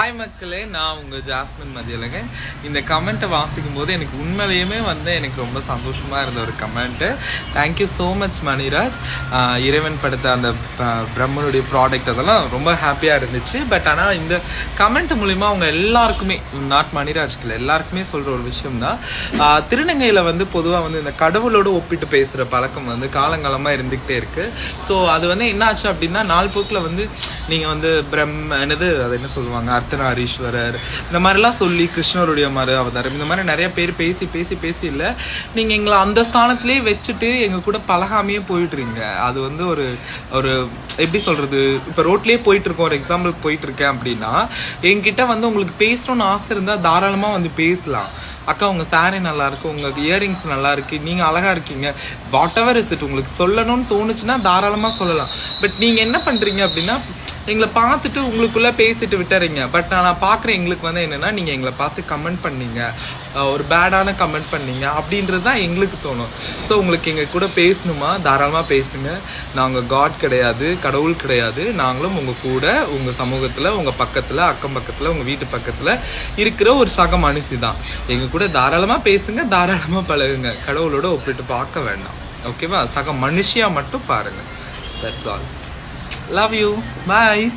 Hi மக்களே, நான் உங்கள் ஜாஸ்மின் மதியலங்க. இந்த கமெண்ட்டை வாசிக்கும் போது எனக்கு உண்மையிலேயுமே எனக்கு ரொம்ப சந்தோஷமாக இருந்த ஒரு comment. Thank you so much Maniraj. இறைவன் படுத்த அந்த பிரம்மனுடைய ப்ராடக்ட் அதெல்லாம் ரொம்ப ஹாப்பியாக இருந்துச்சு. பட் ஆனால் இந்த கமெண்ட் மூலிமா அவங்க எல்லாருக்குமே, நாட் மணிராஜ்கில் எல்லாருக்குமே சொல்கிற ஒரு விஷயம் தான், திருநங்கையில் பொதுவாக இந்த கடவுளோடு ஒப்பிட்டு பேசுகிற பழக்கம் காலங்காலமாக இருந்துக்கிட்டே இருக்குது. ஸோ அது என்ன ஆச்சு அப்படின்னா, நாள் போக்கில் நீங்கள் என்னது அது என்ன சொல்லுவாங்க, அர்த்தநாரீஸ்வரர் இந்த மாதிரிலாம் சொல்லி, கிருஷ்ணருடைய மறு அவதாரம், இந்த மாதிரி நிறைய பேர் பேசி பேசி பேசி இல்லை, நீங்கள் எங்களை அந்த ஸ்தானத்திலேயே வச்சுட்டு எங்கள் கூட பழகாமையே போயிட்டுறீங்க. அது ஒரு ஒரு எப்படி சொல்கிறது, இப்போ ரோட்லேயே போயிட்டுருக்கோம், ஒரு எக்ஸாம்பிள் போயிட்டுருக்கேன் அப்படின்னா, என்கிட்ட உங்களுக்கு பேசணும்னு ஆசை இருந்தால் தாராளமாக பேசலாம். அக்கா உங்கள் சாரீ நல்லா இருக்கு, உங்களுக்கு இயரிங்ஸ் நல்லா இருக்கு, நீங்கள் அழகா இருக்கீங்க, வாட் எவர் இஸ் இட், உங்களுக்கு சொல்லணும்னு தோணுச்சுன்னா தாராளமாக சொல்லலாம். பட் நீங்கள் என்ன பண்ணுறீங்க அப்படின்னா, எங்களை பார்த்துட்டு உங்களுக்குள்ள பேசிட்டு விட்டுறீங்க. பட் நான் பார்க்குறேன், எங்களுக்கு என்னன்னா, நீங்கள் எங்களை பார்த்து கமெண்ட் பண்ணீங்க, ஒரு பேடான கமெண்ட் பண்ணீங்க அப்படின்றது தான் எங்களுக்கு தோணும். ஸோ உங்களுக்கு எங்கள் கூட பேசணுமா, தாராளமாக பேசுங்க. நாங்கள் காட் கிடையாது, கடவுள் கிடையாது. நாங்களும் உங்கள் கூட, உங்கள் சமூகத்தில், உங்கள் பக்கத்தில், அக்கம் பக்கத்தில், உங்கள் வீட்டு பக்கத்தில் இருக்கிற ஒரு சக மனுஷி தான். எங்கள் கூட தாராளமாக பேசுங்க, தாராளமாக பழகுங்க. கடவுளோட ஒப்பிட்டு பார்க்க வேண்டாம், ஓகேவா? சக மனுஷியாக மட்டும் பாருங்க. That's all. Love you. Bye.